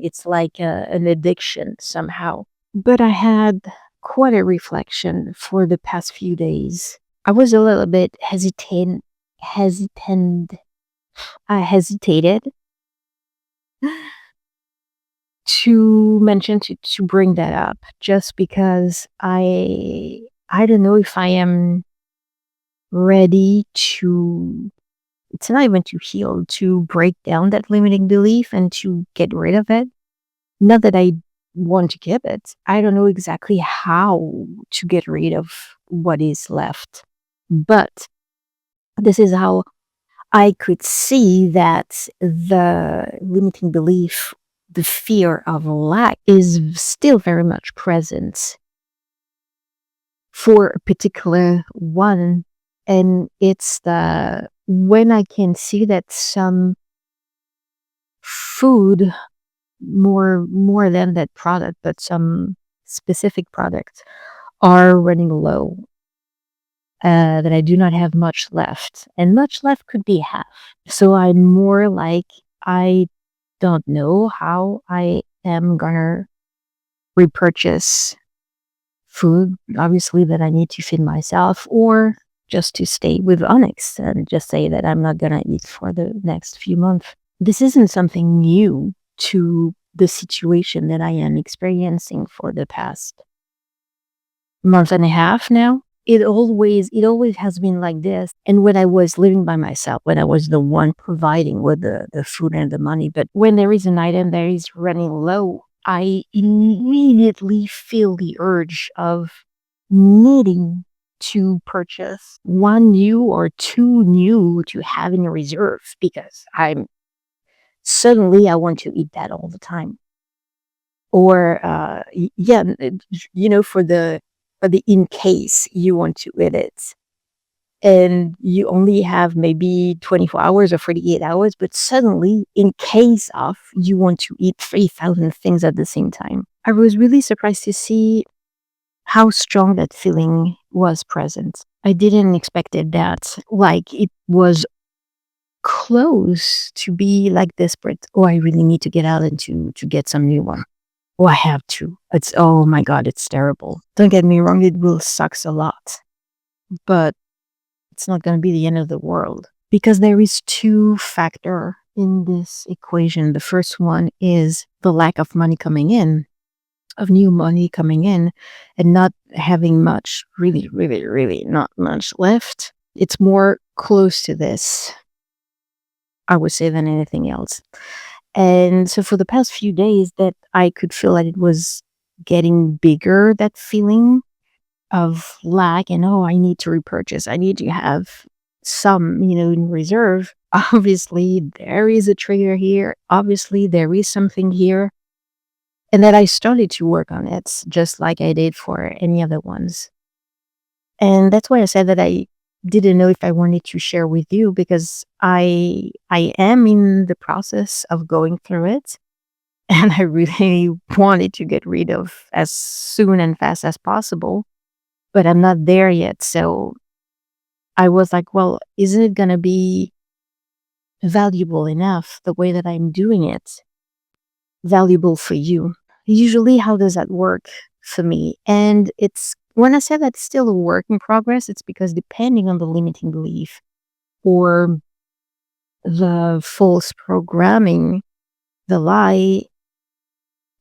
It's like an addiction somehow. But I had quite a reflection for the past few days. I was a little bit hesitant. I hesitated to bring that up just because I don't know if I am ready to, it's not even to heal, to break down that limiting belief and to get rid of it. Not that I want to keep it. I don't know exactly how to get rid of what is left. But this is how I could see that the limiting belief, the fear of lack, is still very much present for a particular one. And it's the when I can see that some food, more than that product, but some specific products are running low, that I do not have much left, and much left could be half. So I'm more like, I don't know how I am gonna repurchase food, obviously, that I need to feed myself, or just to stay with Onyx and just say that I'm not gonna eat for the next few months. This isn't something new to the situation that I am experiencing for the past month and a half now. It always has been like this. And when I was living by myself, when I was the one providing with the food and the money, but when there is an item that is running low, I immediately feel the urge of needing to purchase one new or two new to have in reserve, because I want to eat that all the time. Or yeah, for the in case you want to eat it, and you only have maybe 24 hours or 48 hours, but suddenly, in case of you want to eat 3,000 things at the same time. I was really surprised to see how strong that feeling was present. I didn't expect it that, like, it was close to be like desperate. Oh, I really need to get out and to get some new one. Oh, I have to. It's, oh my God, it's terrible. Don't get me wrong, it will sucks a lot, but it's not going to be the end of the world, because there is two factor in this equation. The first one is the lack of money coming in, of new money coming in, and not having much, really, really, really not much left. It's more close to this, I would say, than anything else. And so for the past few days, that I could feel that it was getting bigger, that feeling of lack, and oh, I need to repurchase. I need to have some, in reserve. Obviously, there is a trigger here. Obviously, there is something here. And that I started to work on it, just like I did for any other ones. And that's why I said that I didn't know if I wanted to share with you, because I am in the process of going through it, and I really wanted to get rid of as soon and fast as possible, but I'm not there yet. So I was like, well, isn't it gonna be valuable enough the way that I'm doing it? Valuable for you? Usually, how does that work for me? And it's when I say that's still a work in progress, it's because depending on the limiting belief or the false programming, the lie,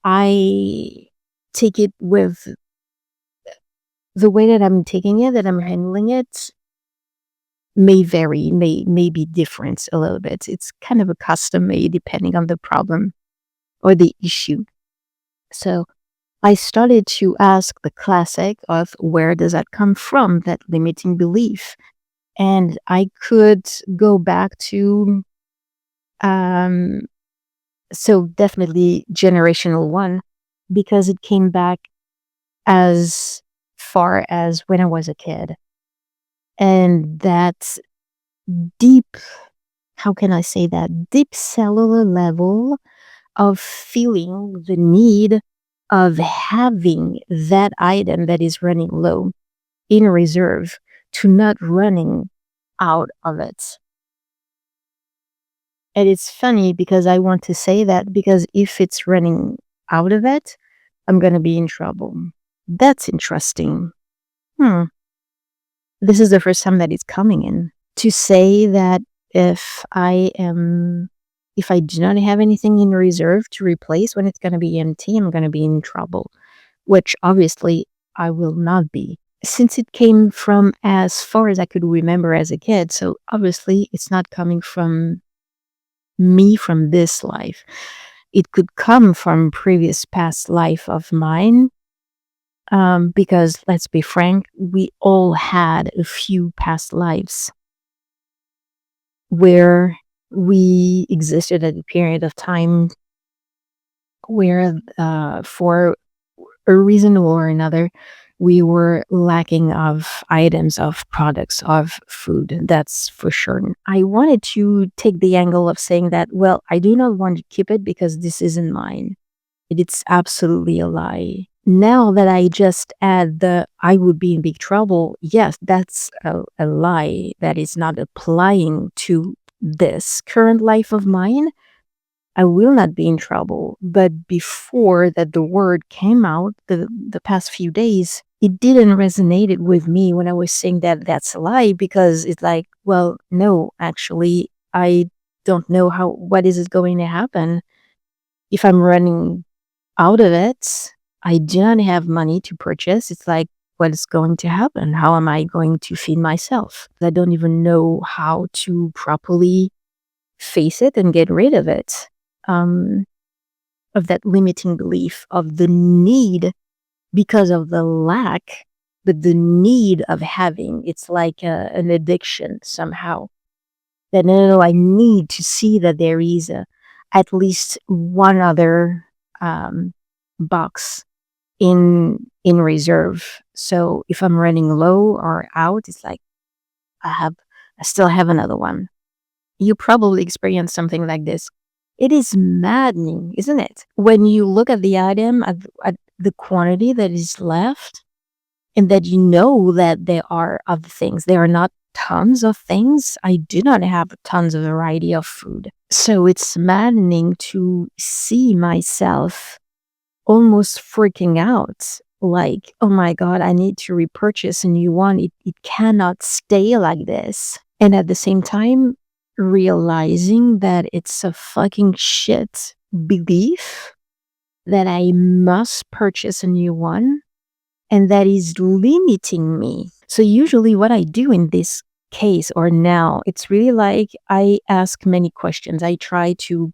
I take it with the way that I'm taking it, that I'm handling it, may vary, may be different a little bit. It's kind of a custom made depending on the problem or the issue. So I started to ask the classic of, where does that come from, that limiting belief? And I could go back to, um, so definitely generational one, because it came back as far as when I was a kid. And that deep, how can I say that? Deep cellular level of feeling the need of having that item that is running low in reserve, to not running out of it. And it's funny because I want to say that because if it's running out of it, I'm going to be in trouble. That's interesting. Hmm. This is the first time that it's coming in. To say that if I am, if I do not have anything in reserve to replace when it's going to be empty, I'm going to be in trouble, which obviously I will not be. Since it came from as far as I could remember as a kid, so obviously it's not coming from me from this life. It could come from previous past life of mine. Because let's be frank, we all had a few past lives where we existed at a period of time where, for a reason or another, we were lacking of items, of products, of food. That's for sure. I wanted to take the angle of saying that, well, I do not want to keep it because this isn't mine. It's absolutely a lie. Now that I just add the I would be in big trouble, yes, that's a lie that is not applying to this current life of mine. I will not be in trouble. But before that the word came out, the past few days, it didn't resonate it with me when I was saying that that's a lie because it's like, well, no, actually, I don't know what is going to happen if I'm running out of it. I do not have money to purchase. It's like, what is going to happen? How am I going to feed myself? I don't even know how to properly face it and get rid of it. Um, of that limiting belief of the need because of the lack, but the need of having. It's like an addiction somehow. That no, I need to see that there is at least one other um, box in reserve. So if I'm running low or out, it's like I have, I still have another one. You probably experienced something like this. It is maddening, isn't it? When you look at the item, at the quantity that is left, and that you know that there are other things. There are not tons of things. I do not have tons of variety of food. So it's maddening to see myself almost freaking out. Like, oh my God, I need to repurchase a new one. It cannot stay like this. And at the same time, realizing that it's a fucking shit belief that I must purchase a new one and that is limiting me. So usually what I do in this case or now, it's really like I ask many questions. I try to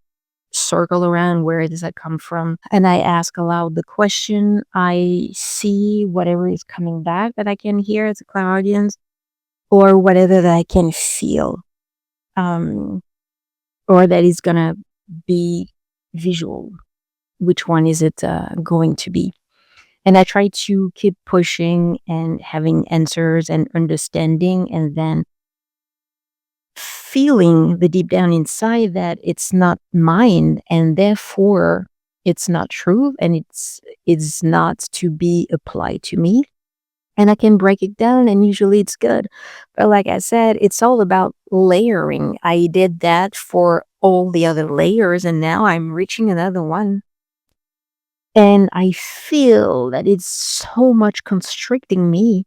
circle around where does that come from and I ask aloud the question. I see whatever is coming back that I can hear as a clairaudience or whatever that I can feel, um, or that is gonna be visual. Which one is it going to be? And I try to keep pushing and having answers and understanding, and then feeling the deep down inside that it's not mine and therefore it's not true and it's not to be applied to me. And I can break it down and usually it's good. But like I said, it's all about layering. I did that for all the other layers and now I'm reaching another one. And I feel that it's so much constricting me.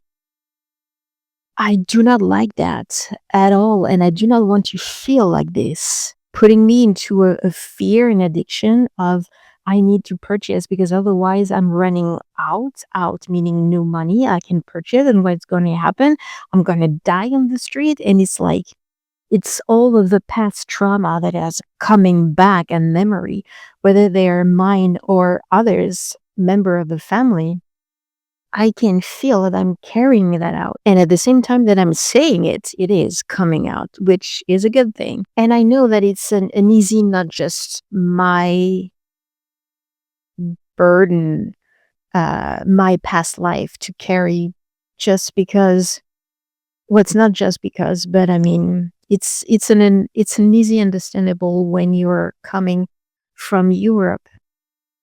I do not like that at all. And I do not want to feel like this, putting me into a fear and addiction of I need to purchase because otherwise I'm running out, meaning no money I can purchase. And what's going to happen? I'm going to die on the street. And it's like, it's all of the past trauma that is coming back and memory, whether they're mine or others, member of the family. I can feel that I'm carrying that out. And at the same time that I'm saying it, it is coming out, which is a good thing. And I know that it's an easy, not just my burden, my past life to carry just because, well, it's not just because, but I mean, it's an easy understandable when you're coming from Europe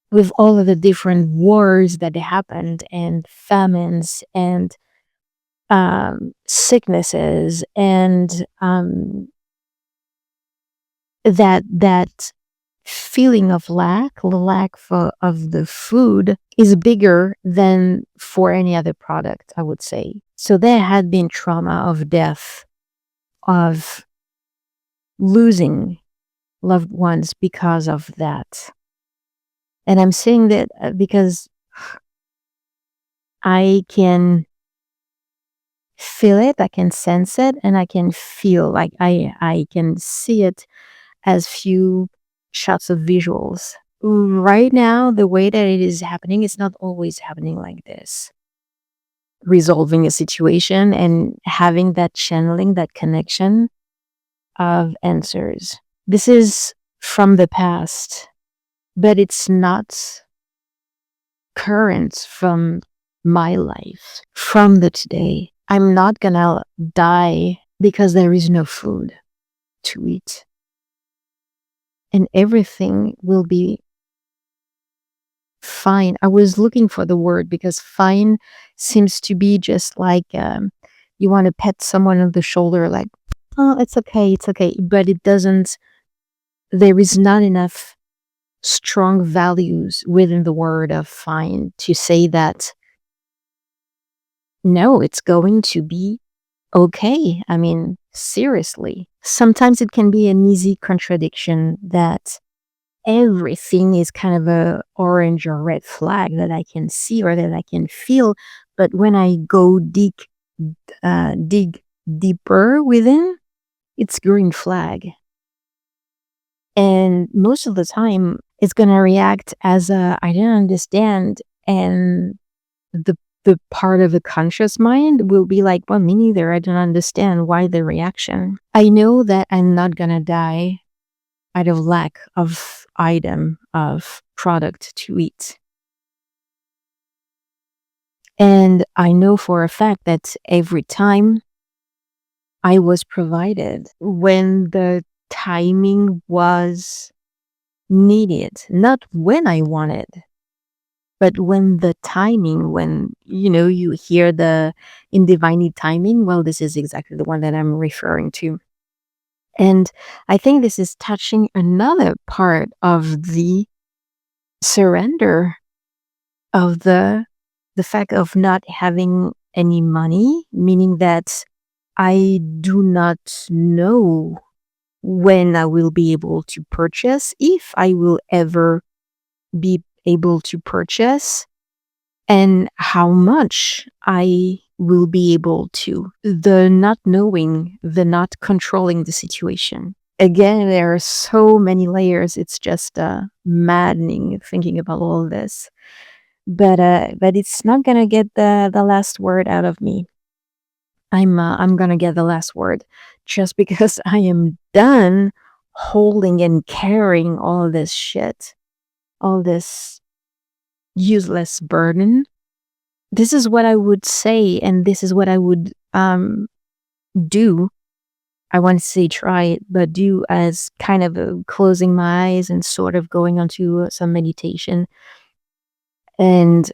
with all of the different wars that happened and famines and sicknesses and that feeling of lack, the lack of the food is bigger than for any other product, I would say. So there had been trauma of death, of losing loved ones because of that. And I'm saying that because I can feel it, I can sense it, and I can feel like I can see it as few shots of visuals. Right now, the way that it is happening, it's not always happening like this. Resolving a situation and having that channeling, that connection of answers. This is from the past, but it's not current from my life, from the today. I'm not gonna die because there is no food to eat. And everything will be fine. I was looking for the word because fine seems to be just like you want to pet someone on the shoulder, like, oh, it's okay, it's okay. But it doesn't, there is not enough strong values within the word of fine to say that, no, it's going to be okay. I mean, seriously. Sometimes it can be an easy contradiction that everything is kind of a orange or red flag that I can see or that I can feel. But when I go dig deeper within, it's green flag. And most of the time, it's gonna react as a I didn't understand, and the part of the conscious mind will be like, well, me neither. I don't understand why the reaction. I know that I'm not gonna die out of lack of item, of product to eat. And I know for a fact that every time I was provided when the timing was needed, not when I wanted, but when the timing, when, you hear the in divinely timing, well, this is exactly the one that I'm referring to. And I think this is touching another part of the surrender, of the fact of not having any money, meaning that I do not know when I will be able to purchase, if I will ever be able to purchase, and how much I will be able to. The not knowing, the not controlling the situation. Again, there are so many layers. It's just maddening thinking about all of this. But it's not gonna get the last word out of me. I'm gonna get the last word just because I am done holding and carrying all this shit, all this useless burden. This is what I would say, and this is what I would do. I want to say try it, but do as kind of closing my eyes and sort of going onto some meditation and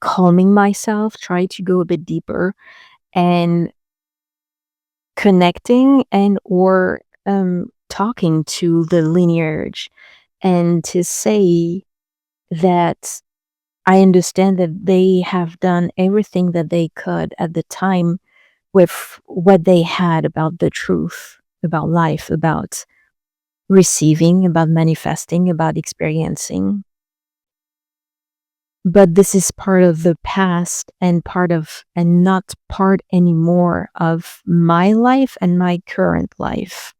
calming myself, try to go a bit deeper and connecting and or talking to the lineage, and to say that I understand that they have done everything that they could at the time with what they had about the truth, about life, about receiving, about manifesting, about experiencing. But this is part of the past and not part anymore of my life and my current life.